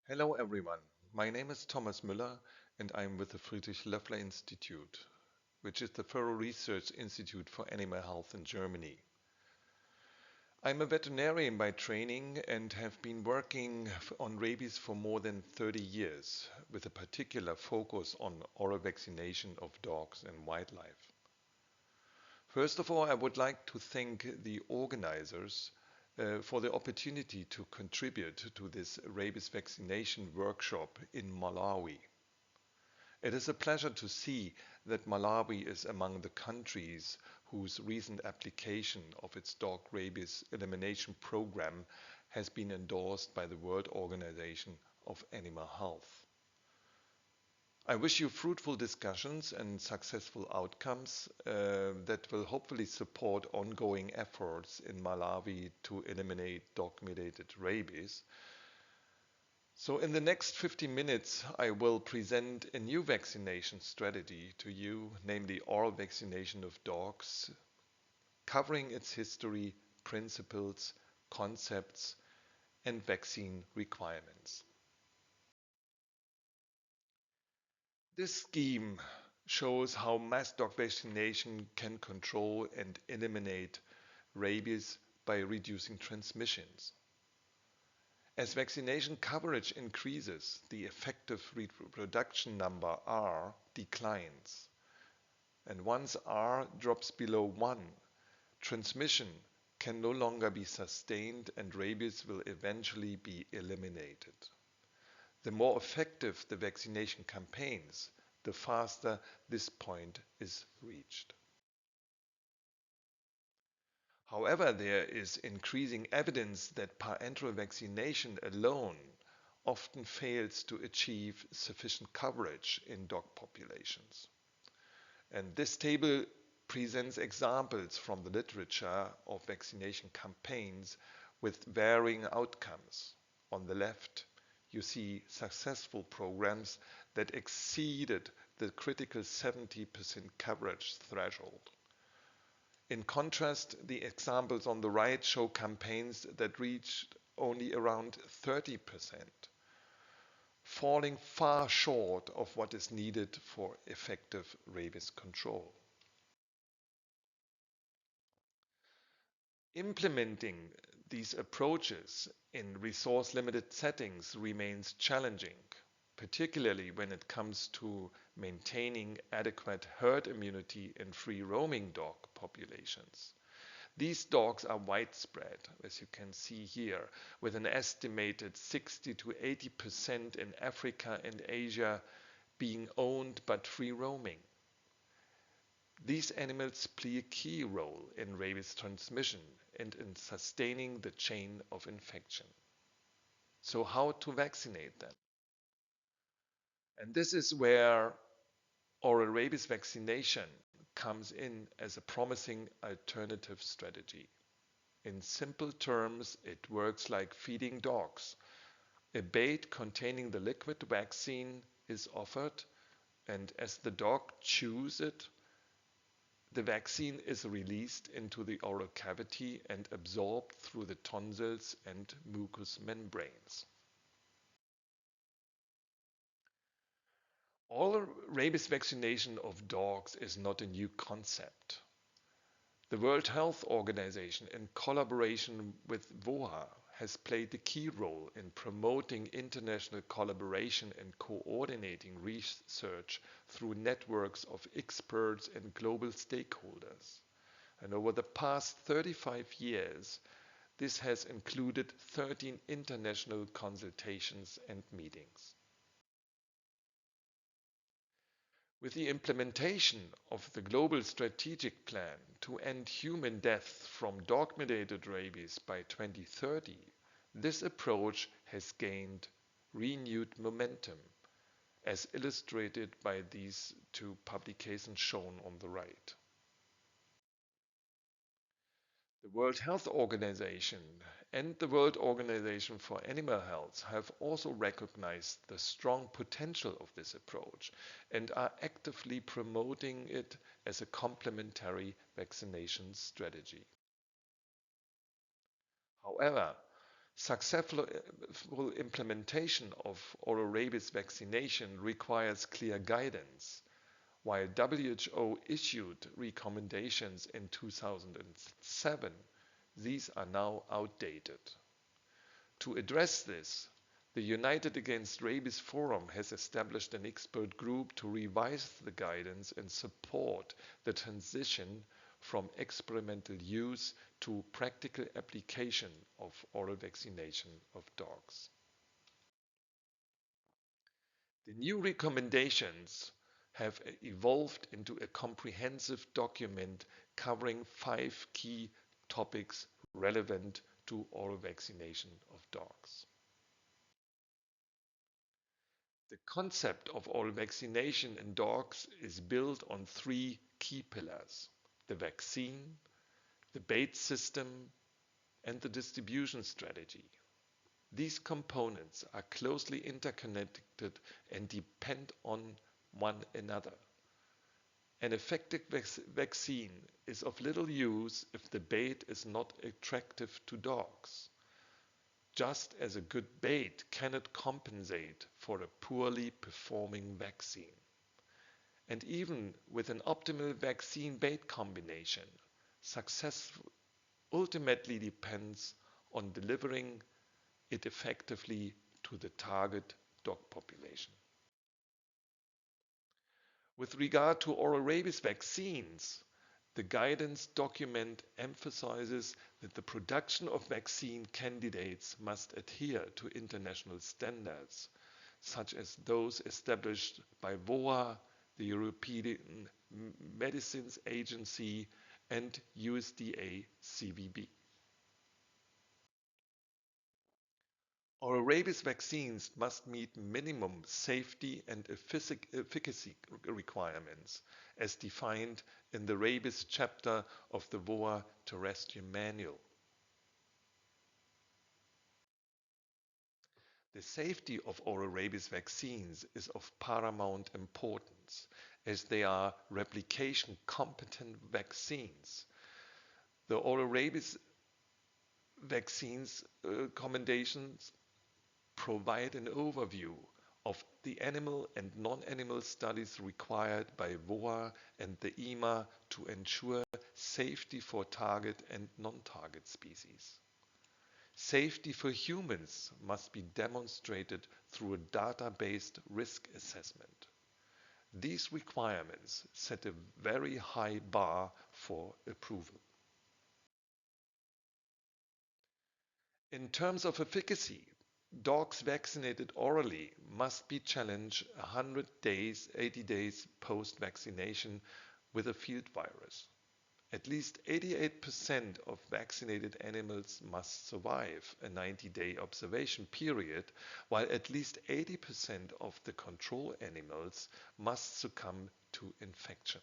Hello everyone, my name is Thomas Muller and I'm with the Friedrich Loeffler Institute, which is the thorough research institute for animal health in Germany. I'm a veterinarian by training and have been working on rabies for more than 30 years, with a particular focus on oral vaccination of dogs and wildlife. First of all, I would like to thank the organizers for the opportunity to contribute to this rabies vaccination workshop in Malawi. It is a pleasure to see that Malawi is among the countries whose recent application of its dog rabies elimination program has been endorsed by the World Organization of Animal Health. I wish you fruitful discussions and successful outcomes that will hopefully support ongoing efforts in Malawi to eliminate dog-mediated rabies. So in the next 50 minutes, I will present a new vaccination strategy to you, namely oral vaccination of dogs, covering its history, principles, concepts, and vaccine requirements. This scheme shows how mass dog vaccination can control and eliminate rabies by reducing transmissions. As vaccination coverage increases, the effective reproduction number R declines. And once R drops below 1, transmission can no longer be sustained and rabies will eventually be eliminated. The more effective the vaccination campaigns, the faster this point is reached. However, there is increasing evidence that parenteral vaccination alone often fails to achieve sufficient coverage in dog populations. And this table presents examples from the literature of vaccination campaigns with varying outcomes. On the left, you see successful programs that exceeded the critical 70% coverage threshold. In contrast, the examples on the right show campaigns that reached only around 30%, falling far short of what is needed for effective rabies control. Implementing these approaches in resource-limited settings remains challenging, particularly when it comes to maintaining adequate herd immunity in free-roaming dog populations. These dogs are widespread, as you can see here, with an estimated 60 to 80% in Africa and Asia being owned but free-roaming. These animals play a key role in rabies transmission and in sustaining the chain of infection. So how to vaccinate them? And this is where oral rabies vaccination comes in as a promising alternative strategy. In simple terms, it works like feeding dogs. A bait containing the liquid vaccine is offered, and as the dog chews it, the vaccine is released into the oral cavity and absorbed through the tonsils and mucous membranes. Oral rabies vaccination of dogs is not a new concept. The World Health Organization, in collaboration with WOAH, has played a key role in promoting international collaboration and coordinating research through networks of experts and global stakeholders. And over the past 35 years, this has included 13 international consultations and meetings. With the implementation of the global strategic plan to end human death from dog-mediated rabies by 2030, this approach has gained renewed momentum, as illustrated by these two publications shown on the right. The World Health Organization and the World Organization for Animal Health have also recognized the strong potential of this approach and are actively promoting it as a complementary vaccination strategy. However, Successful implementation of oral rabies vaccination requires clear guidance. While WHO issued recommendations in 2007, these are now outdated. To address this, the United Against Rabies Forum has established an expert group to revise the guidance and support the transition from experimental use to practical application of oral vaccination of dogs. The new recommendations have evolved into a comprehensive document covering 5 key topics relevant to oral vaccination of dogs. The concept of oral vaccination in dogs is built on 3 key pillars: the vaccine, the bait system, and the distribution strategy. These components are closely interconnected and depend on one another. An effective vaccine is of little use if the bait is not attractive to dogs, just as a good bait cannot compensate for a poorly performing vaccine. And even with an optimal vaccine-bait combination, success ultimately depends on delivering it effectively to the target dog population. With regard to oral rabies vaccines, the guidance document emphasizes that the production of vaccine candidates must adhere to international standards, such as those established by WOAH, the European Medicines Agency, and USDA CVB. Oral rabies vaccines must meet minimum safety and efficacy requirements as defined in the rabies chapter of the WOAH terrestrial manual. The safety of oral rabies vaccines is of paramount importance as they are replication competent vaccines. The oral rabies vaccines recommendations provide an overview of the animal and non-animal studies required by WOAH and the EMA to ensure safety for target and non-target species. Safety for humans must be demonstrated through a data-based risk assessment. These requirements set a very high bar for approval. In terms of efficacy, dogs vaccinated orally must be challenged 100 days, 80 days post-vaccination with a field virus. At least 88% of vaccinated animals must survive a 90-day observation period, while at least 80% of the control animals must succumb to infection.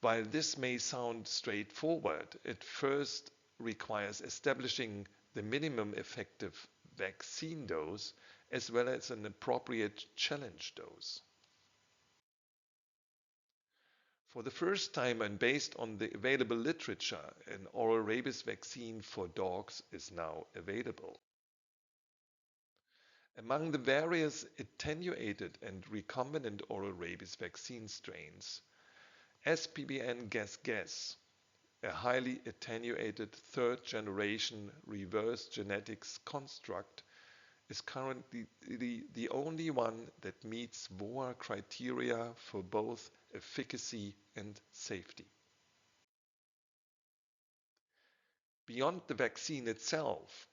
While this may sound straightforward, it first requires establishing the minimum effective vaccine dose as well as an appropriate challenge dose. For the first time and based on the available literature, an oral rabies vaccine for dogs is now available. Among the various attenuated and recombinant oral rabies vaccine strains, SPBN-GAS, a highly attenuated third-generation reverse genetics construct, is currently the only one that meets WOAH criteria for both efficacy and safety. Beyond the vaccine itself,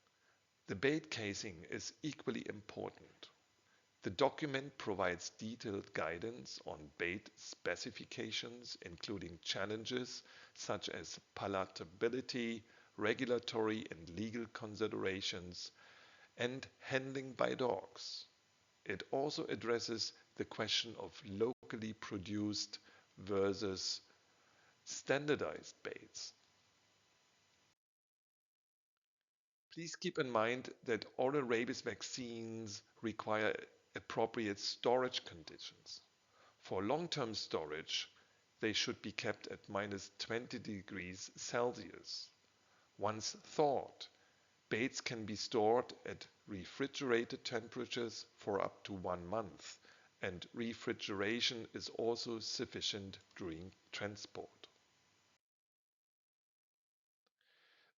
the bait casing is equally important. The document provides detailed guidance on bait specifications, including challenges such as palatability, regulatory and legal considerations, and handling by dogs. It also addresses the question of locally produced versus standardized baits. Please keep in mind that oral rabies vaccines require appropriate storage conditions. For long-term storage, they should be kept at -20 degrees Celsius. Once thawed, Baits can be stored at refrigerated temperatures for up to 1 month, and refrigeration is also sufficient during transport.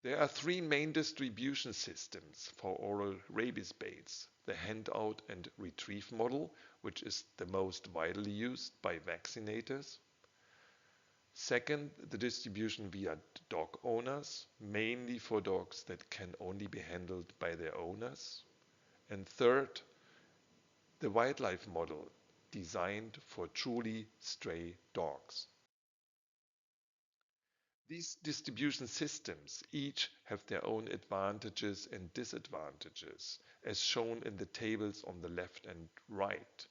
There are three main distribution systems for oral rabies baits: the handout and retrieve model, which is the most widely used by vaccinators. Second, the distribution via dog owners, mainly for dogs that can only be handled by their owners. And third, the wildlife model, designed for truly stray dogs. These distribution systems each have their own advantages and disadvantages, as shown in the tables on the left and right,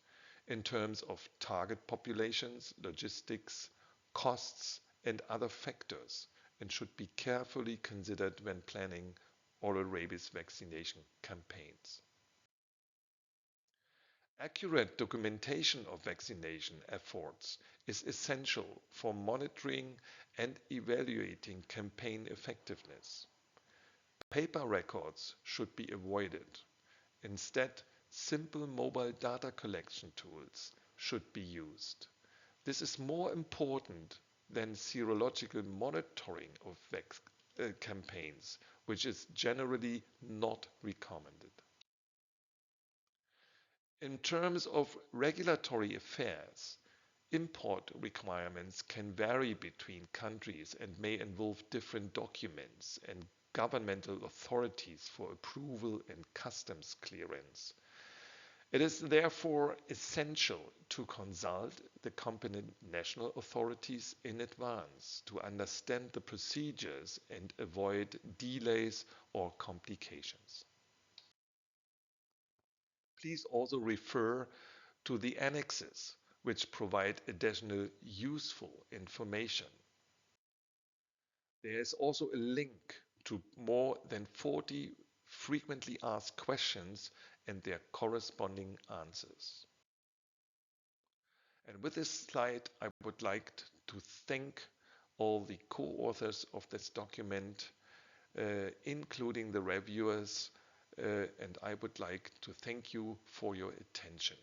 in terms of target populations, logistics, costs, and other factors, and should be carefully considered when planning oral rabies vaccination campaigns. Accurate documentation of vaccination efforts is essential for monitoring and evaluating campaign effectiveness. Paper records should be avoided. Instead, simple mobile data collection tools should be used. This is more important than serological monitoring of campaigns, which is generally not recommended. In terms of regulatory affairs, import requirements can vary between countries and may involve different documents and governmental authorities for approval and customs clearance. It is therefore essential to consult the competent national authorities in advance to understand the procedures and avoid delays or complications. Please also refer to the annexes, which provide additional useful information. There is also a link to more than 40 frequently asked questions and their corresponding answers. And with this slide, I would like to thank all the co-authors of this document, including the reviewers, and I would like to thank you for your attention.